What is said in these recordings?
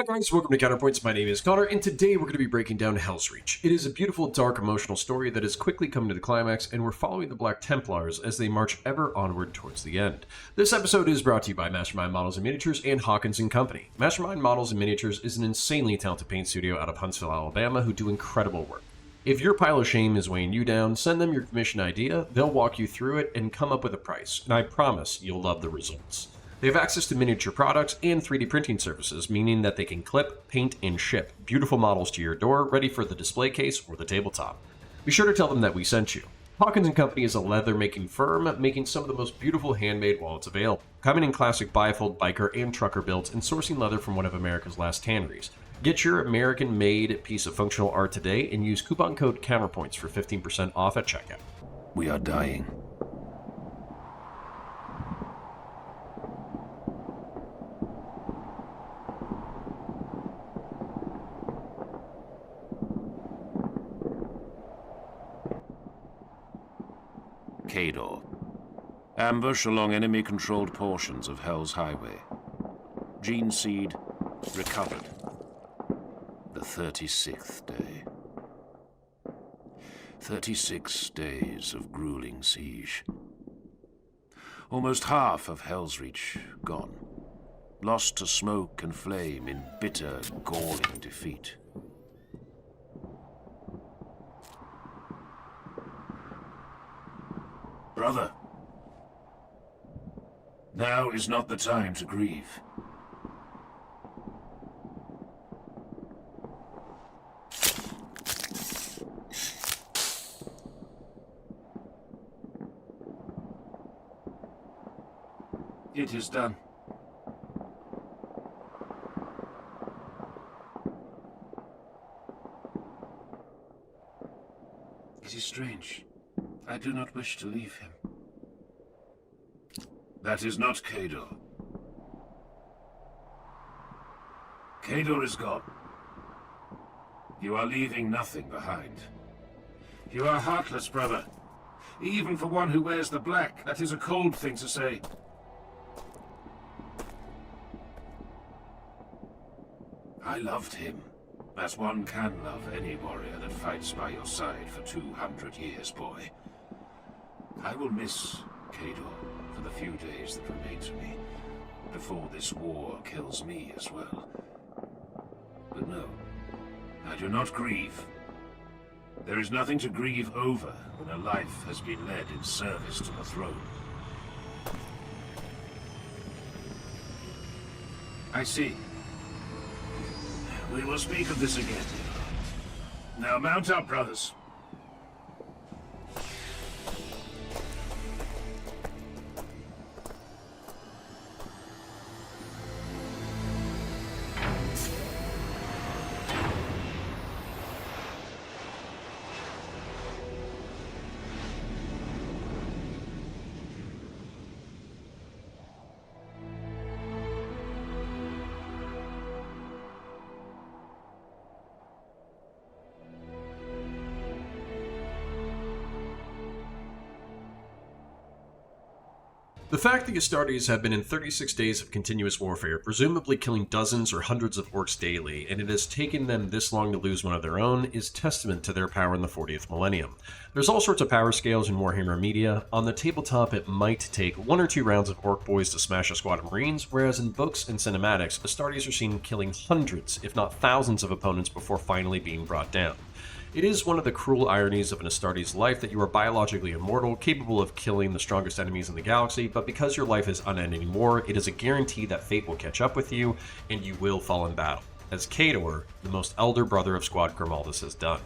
guys, welcome to Counterpoints. My name is Connor, and today we're going to be breaking down Helsreach. It is a beautiful, dark, emotional story that is quickly coming to the climax, and we're following the Black Templars as they march ever onward towards the end. This episode is brought to you by Mastermind Models and Miniatures and Hawkins & Company. Mastermind Models and Miniatures is an insanely talented paint studio out of Huntsville, Alabama, who do incredible work. If your pile of shame is weighing you down, send them your commission idea, they'll walk you through it and come up with a price, and I promise you'll love the results. They have access to miniature products and 3D printing services, meaning that they can clip, paint, and ship beautiful models to your door, ready for the display case or the tabletop. Be sure to tell them that we sent you. Hawkins & Company is a leather-making firm, making some of the most beautiful handmade wallets available, coming in classic bifold, biker, and trucker builds, and sourcing leather from one of America's last tanneries. Get your American-made piece of functional art today and use coupon code COUNTERPOINTS for 15% off at checkout. We are dying. Cador. Ambush along enemy-controlled portions of Hell's Highway. Gene seed recovered. The 36th day. 36 days of grueling siege. Almost half of Helsreach gone. Lost to smoke and flame in bitter, galling defeat. Brother, now is not the time to grieve. It is done. It is strange. I do not wish to leave him. That is not Cador. Cador is gone. You are leaving nothing behind. You are heartless, brother. Even for one who wears the black, that is a cold thing to say. I loved him, as one can love any warrior that fights by your side for 200 years, boy. I will miss Cador for the few days that remain to me, before this war kills me as well. But no, I do not grieve. There is nothing to grieve over when a life has been led in service to the throne. I see. We will speak of this again. Now mount up, brothers. The fact the Astartes have been in 36 days of continuous warfare, presumably killing dozens or hundreds of orcs daily, and it has taken them this long to lose one of their own, is testament to their power in the 40th millennium. There's all sorts of power scales in Warhammer media. On the tabletop, it might take 1 or 2 rounds of orc boys to smash a squad of marines, whereas in books and cinematics, Astartes are seen killing hundreds, if not thousands of opponents before finally being brought down. It is one of the cruel ironies of an Astartes life that you are biologically immortal, capable of killing the strongest enemies in the galaxy, but because your life is unending war, it is a guarantee that fate will catch up with you, and you will fall in battle, as Cador, the most elder brother of Squad Grimaldus, has done.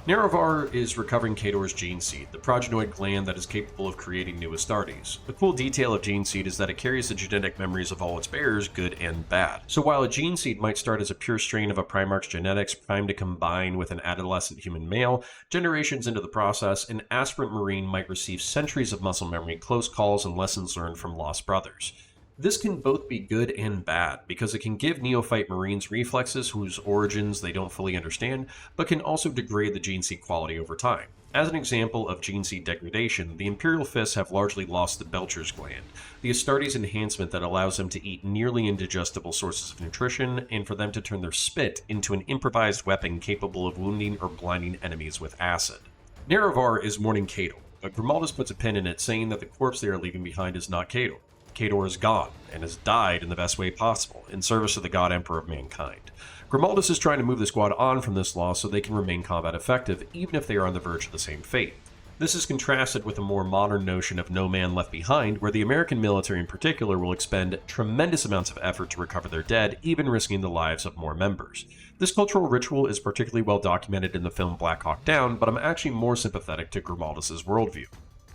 Nerevar is recovering Cador's gene seed, the progenoid gland that is capable of creating new Astartes. The cool detail of gene seed is that it carries the genetic memories of all its bearers, good and bad. So while a gene seed might start as a pure strain of a Primarch's genetics primed to combine with an adolescent human male, generations into the process, an aspirant marine might receive centuries of muscle memory, close calls, and lessons learned from lost brothers. This can both be good and bad, because it can give neophyte Marines reflexes whose origins they don't fully understand, but can also degrade the gene seed quality over time. As an example of gene seed degradation, the Imperial Fists have largely lost the Belcher's gland, the Astartes enhancement that allows them to eat nearly indigestible sources of nutrition, and for them to turn their spit into an improvised weapon capable of wounding or blinding enemies with acid. Nerevar is mourning Cador, but Grimaldus puts a pin in it, saying that the corpse they are leaving behind is not Cador. Cador is gone, and has died in the best way possible, in service of the God Emperor of mankind. Grimaldus is trying to move the squad on from this loss so they can remain combat effective, even if they are on the verge of the same fate. This is contrasted with a more modern notion of no man left behind, where the American military in particular will expend tremendous amounts of effort to recover their dead, even risking the lives of more members. This cultural ritual is particularly well documented in the film Black Hawk Down, but I'm actually more sympathetic to Grimaldus' worldview.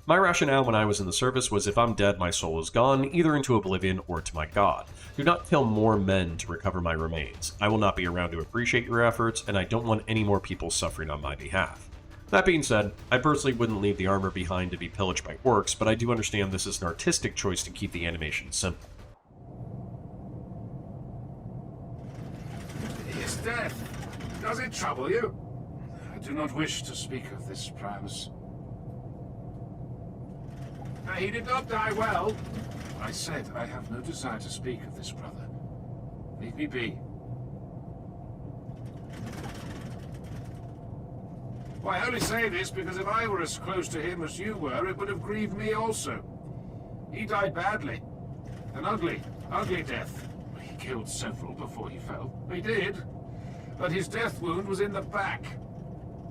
My rationale when I was in the service was if I'm dead, my soul is gone, either into oblivion or to my god. Do not kill more men to recover my remains. I will not be around to appreciate your efforts, and I don't want any more people suffering on my behalf. That being said, I personally wouldn't leave the armor behind to be pillaged by orcs, but I do understand this is an artistic choice to keep the animation simple. His death. Does it trouble you? I do not wish to speak of this, Primus. He did not die well. I said I have no desire to speak of this, brother. Leave me be. Well, I only say this because if I were as close to him as you were, it would have grieved me also. He died badly. An ugly, ugly death. He killed several before he fell. He did. But his death wound was in the back.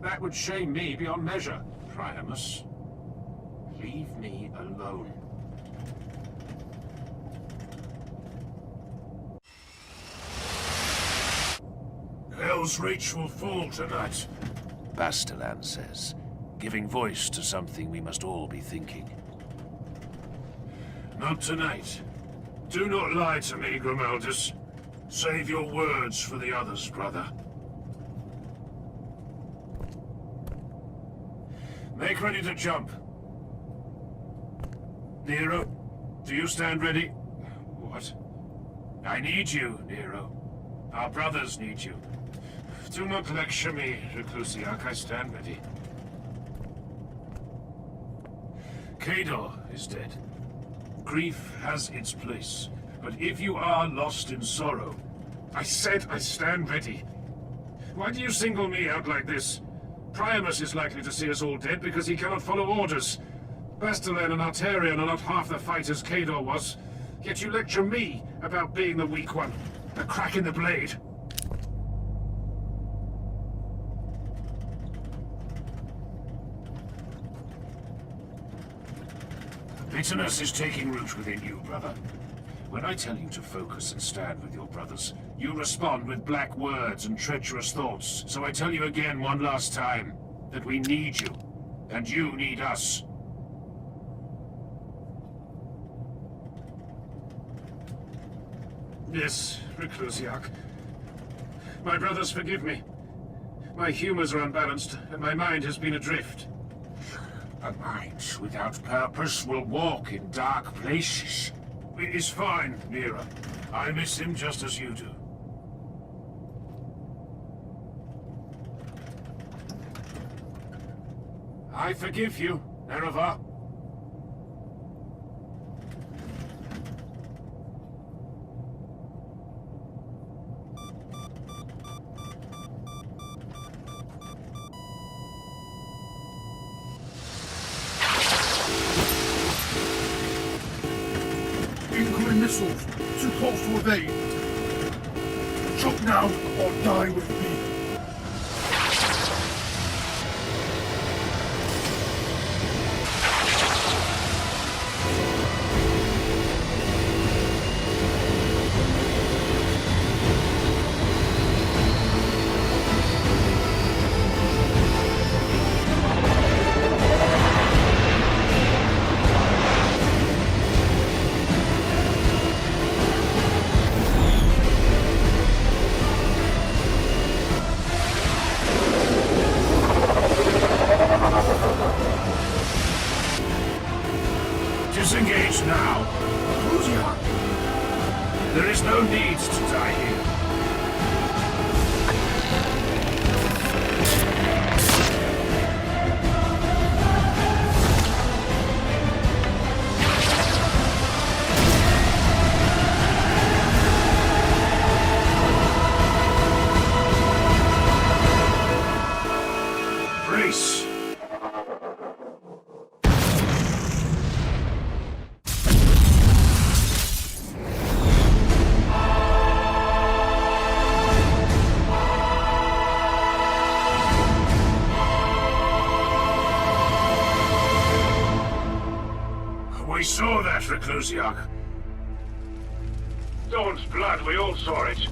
That would shame me beyond measure. Primus, leave me alone. Helsreach will fall tonight, Bastilan says, giving voice to something we must all be thinking. Not tonight. Do not lie to me, Grimaldus. Save your words for the others, brother. Make ready to jump. Nero, do you stand ready? What? I need you, Nero. Our brothers need you. Do not lecture me, Reclusiac. I stand ready. Cador is dead. Grief has its place. But if you are lost in sorrow, I said I stand ready. Why do you single me out like this? Primus is likely to see us all dead because he cannot follow orders. Bastilan and Arterion are not half the fighters Cador was. Yet you lecture me about being the weak one. A crack in the blade. Bitterness is taking root within you, brother. When I tell you to focus and stand with your brothers, you respond with black words and treacherous thoughts. So I tell you again one last time, that we need you, and you need us. Yes, Reclusiac. My brothers, forgive me. My humors are unbalanced, and my mind has been adrift. A mind without purpose will walk in dark places. It is fine, Nero. I miss him just as you do. I forgive you, Nerevar. Incoming missiles! Too close to evade! Jump now, or die with me! There is no need to die here. Brace. We saw that, Helsreach. Dawn's blood, we all saw it.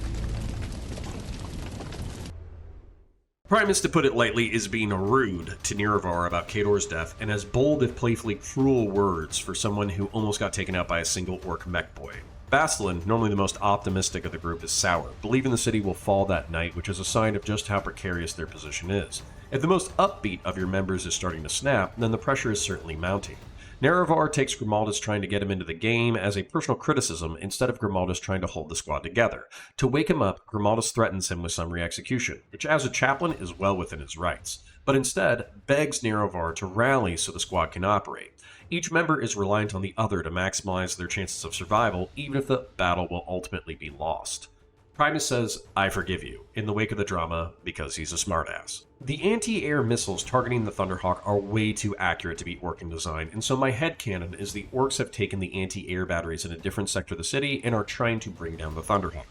Primus, to put it lightly, is being rude to Nerevar about Khador's death, and has bold if playfully cruel words for someone who almost got taken out by a single orc mech boy. Bastilin, normally the most optimistic of the group, is sour, believing the city will fall that night, which is a sign of just how precarious their position is. If the most upbeat of your members is starting to snap, then the pressure is certainly mounting. Nerevar takes Grimaldus trying to get him into the game as a personal criticism instead of Grimaldus trying to hold the squad together. To wake him up, Grimaldus threatens him with summary execution, which as a chaplain is well within his rights, but instead begs Nerevar to rally so the squad can operate. Each member is reliant on the other to maximize their chances of survival, even if the battle will ultimately be lost. Primus says, "I forgive you," in the wake of the drama, because he's a smartass. The anti-air missiles targeting the Thunderhawk are way too accurate to be orc in design, and so my headcanon is the orcs have taken the anti-air batteries in a different sector of the city and are trying to bring down the Thunderhawk.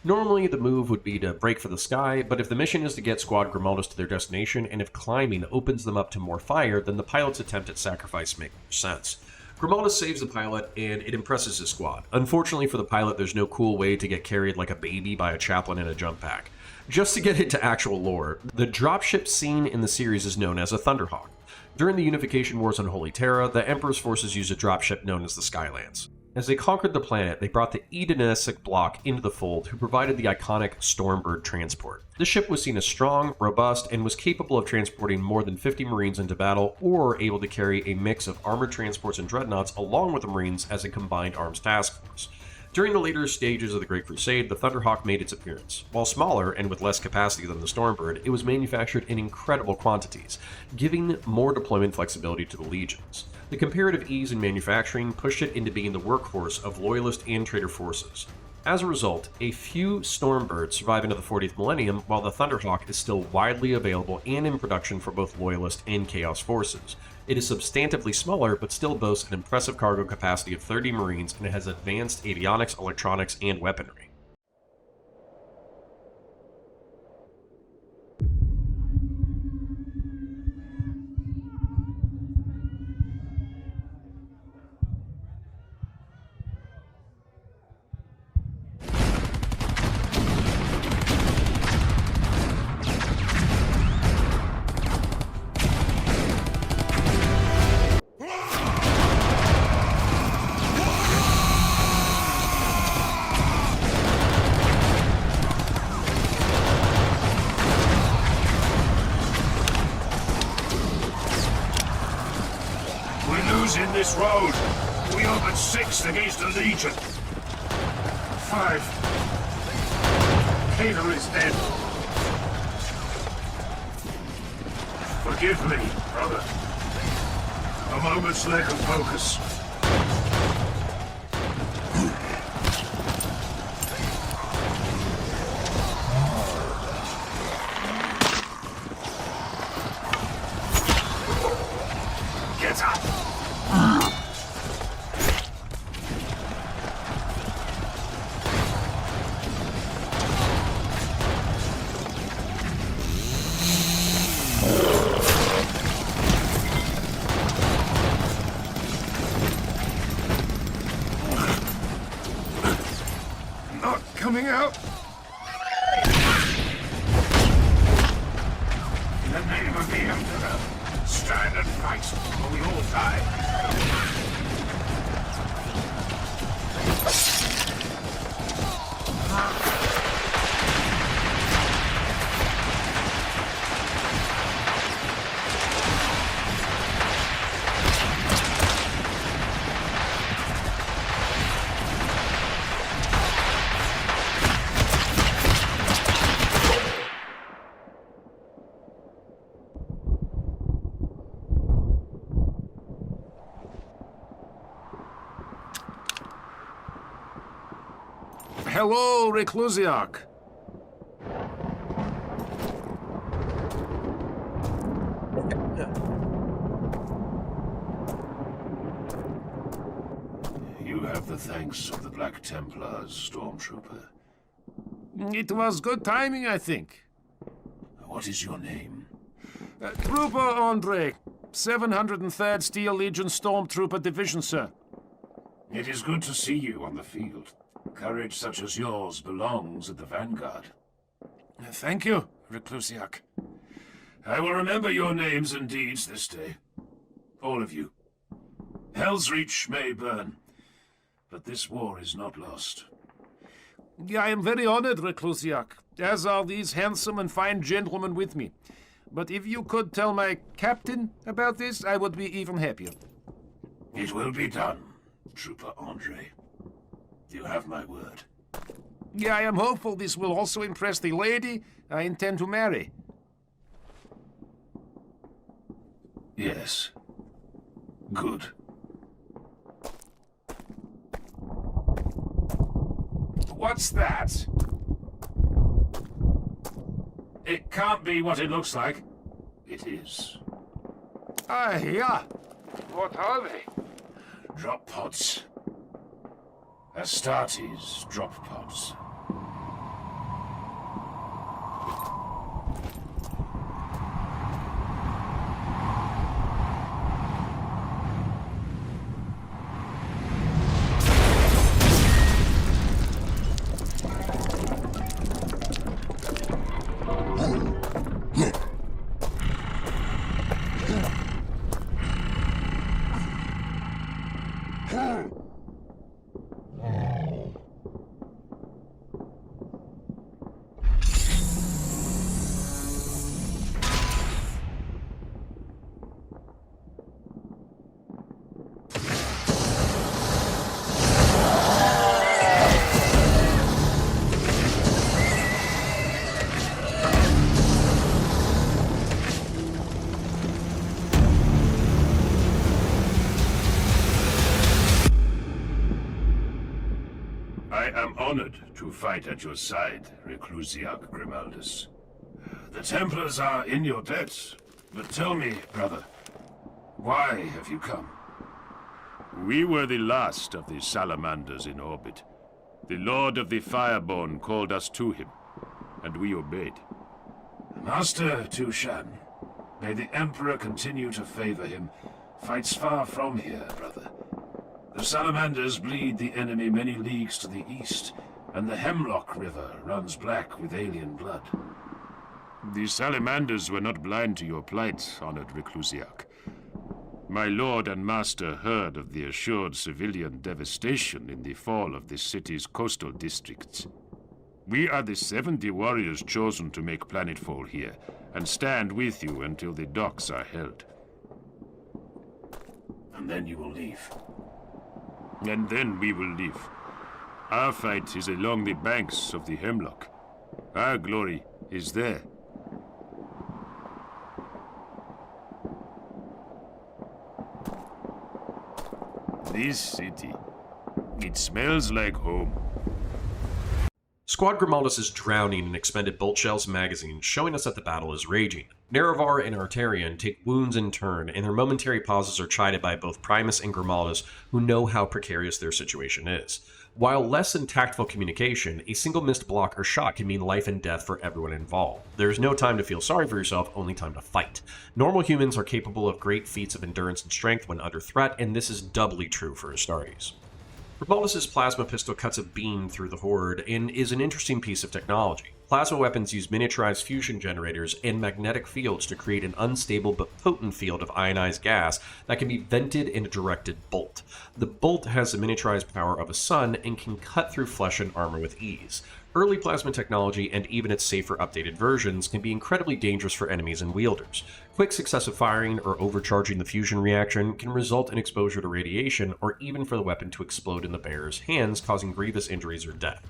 Normally, the move would be to break for the sky, but if the mission is to get Squad Grimaldus to their destination, and if climbing opens them up to more fire, then the pilot's attempt at sacrifice makes more sense. Grimaldus saves the pilot, and it impresses his squad. Unfortunately for the pilot, there's no cool way to get carried like a baby by a chaplain in a jump pack. Just to get into actual lore, the dropship scene in the series is known as a Thunderhawk. During the Unification Wars on Holy Terra, the Emperor's forces used a dropship known as the Skylance. As they conquered the planet, they brought the Edenic bloc into the fold, who provided the iconic Stormbird transport. This ship was seen as strong, robust, and was capable of transporting more than 50 Marines into battle, or able to carry a mix of armored transports and dreadnoughts along with the Marines as a combined arms task force. During the later stages of the Great Crusade, the Thunderhawk made its appearance. While smaller and with less capacity than the Stormbird, it was manufactured in incredible quantities, giving more deployment flexibility to the legions. The comparative ease in manufacturing pushed it into being the workhorse of Loyalist and Traitor forces. As a result, a few Stormbirds survive into the 40th millennium, while the Thunderhawk is still widely available and in production for both Loyalist and Chaos forces. It is substantively smaller, but still boasts an impressive cargo capacity of 30 Marines, and it has advanced avionics, electronics, and weaponry. In this road, we are but 6 against a legion. 5. Khador is dead. Forgive me, brother. A moment's lack of focus. Get up! Coming out. In the name of the Emperor, stand and fight, or we all die. Hello, Helsreach. You have the thanks of the Black Templars, Stormtrooper. It was good timing, I think. What is your name? Trooper Andre, 703rd Steel Legion Stormtrooper Division, sir. It is good to see you on the field. Courage such as yours belongs at the vanguard. Thank you, Helsreach. I will remember your names and deeds this day. All of you. Helsreach may burn, but this war is not lost. I am very honored, Helsreach, as are these handsome and fine gentlemen with me. But if you could tell my captain about this, I would be even happier. It will be done, Trooper Andre. You have my word. I am hopeful this will also impress the lady I intend to marry. Yes. Good. What's that? It can't be what it looks like. It is. Yeah. What are they? Drop pods. Astartes drop pods. I am honored to fight at your side, Helsreach Grimaldus. The Templars are in your debt, but tell me, brother, why have you come? We were the last of the salamanders in orbit. The Lord of the Fireborn called us to him, and we obeyed. Master Tushan, may the Emperor continue to favor him, fights far from here, brother. The salamanders bleed the enemy many leagues to the east, and the Hemlock River runs black with alien blood. The salamanders were not blind to your plight, honored Helsreach. My lord and master heard of the assured civilian devastation in the fall of the city's coastal districts. We are the 70 warriors chosen to make planetfall here, and stand with you until the docks are held. And then you will leave. And then we will leave. Our fight is along the banks of the Hemlock. Our glory is there. This city, it smells like home. Squad Grimaldus is drowning in expended bolt shells and magazines, showing us that the battle is raging. Nerevar and Artarian take wounds in turn, and their momentary pauses are chided by both Primus and Grimaldus, who know how precarious their situation is. While less than tactful communication, a single missed block or shot can mean life and death for everyone involved. There is no time to feel sorry for yourself, only time to fight. Normal humans are capable of great feats of endurance and strength when under threat, and this is doubly true for Astartes. Grimaldus' plasma pistol cuts a beam through the horde and is an interesting piece of technology. Plasma weapons use miniaturized fusion generators and magnetic fields to create an unstable but potent field of ionized gas that can be vented in a directed bolt. The bolt has the miniaturized power of a sun and can cut through flesh and armor with ease. Early plasma technology, and even its safer updated versions, can be incredibly dangerous for enemies and wielders. Quick successive firing or overcharging the fusion reaction can result in exposure to radiation, or even for the weapon to explode in the bearer's hands, causing grievous injuries or death.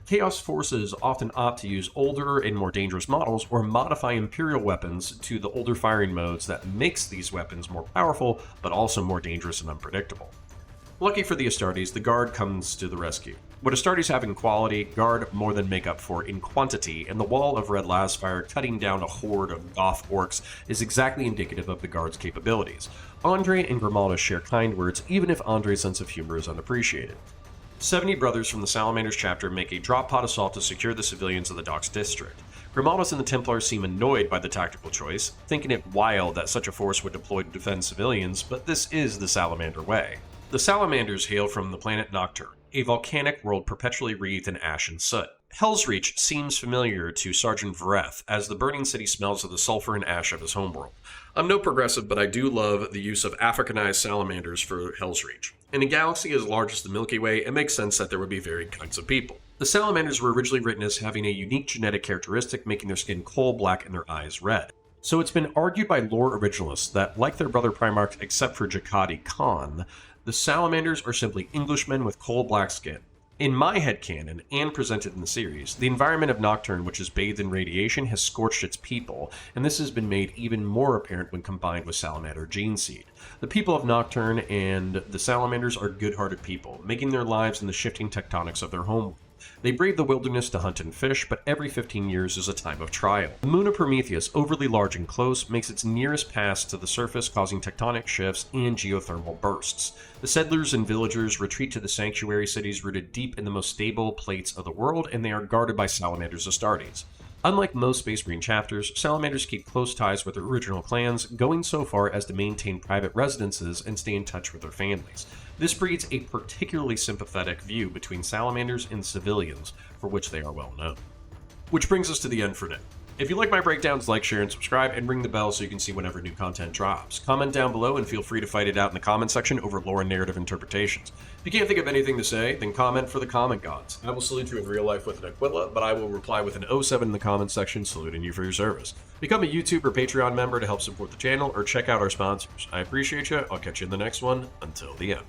Chaos forces often opt to use older and more dangerous models, or modify Imperial weapons to the older firing modes that makes these weapons more powerful, but also more dangerous and unpredictable. Lucky for the Astartes, the Guard comes to the rescue. What Astartes have in quality, Guard more than make up for in quantity, and the wall of red lasfire cutting down a horde of Goth orcs is exactly indicative of the Guard's capabilities. Andre and Grimalda share kind words, even if Andre's sense of humor is unappreciated. 70 brothers from the Salamanders chapter make a drop-pod assault to secure the civilians of the Docks district. Grimaldus and the Templars seem annoyed by the tactical choice, thinking it wild that such a force would deploy to defend civilians, but this is the Salamander way. The Salamanders hail from the planet Nocturne, a volcanic world perpetually wreathed in ash and soot. Helsreach seems familiar to Sergeant Vareth, as the burning city smells of the sulfur and ash of his homeworld. I'm no progressive, but I do love the use of Africanized salamanders for Helsreach. In a galaxy as large as the Milky Way, it makes sense that there would be varied kinds of people. The salamanders were originally written as having a unique genetic characteristic, making their skin coal black and their eyes red. So it's been argued by lore originalists that, like their brother Primarchs except for Jakadi Khan, the salamanders are simply Englishmen with coal black skin. In my headcanon, and presented in the series, the environment of Nocturne, which is bathed in radiation, has scorched its people, and this has been made even more apparent when combined with Salamander gene seed. The people of Nocturne and the Salamanders are good-hearted people, making their lives in the shifting tectonics of their home. They brave the wilderness to hunt and fish, but every 15 years is a time of trial. The moon of Prometheus, overly large and close, makes its nearest pass to the surface, causing tectonic shifts and geothermal bursts. The settlers and villagers retreat to the sanctuary cities rooted deep in the most stable plates of the world, and they are guarded by Salamanders Astartes. Unlike most Space Marine chapters, Salamanders keep close ties with their original clans, going so far as to maintain private residences and stay in touch with their families. This breeds a particularly sympathetic view between Salamanders and civilians, for which they are well known. Which brings us to the end for now. If you like my breakdowns, like, share, and subscribe, and ring the bell so you can see whenever new content drops. Comment down below and feel free to fight it out in the comment section over lore and narrative interpretations. If you can't think of anything to say, then comment for the comment gods. I will salute you in real life with an Aquila, but I will reply with an 07 in the comment section, saluting you for your service. Become a YouTube or Patreon member to help support the channel, or check out our sponsors. I appreciate you. I'll catch you in the next one. Until the end.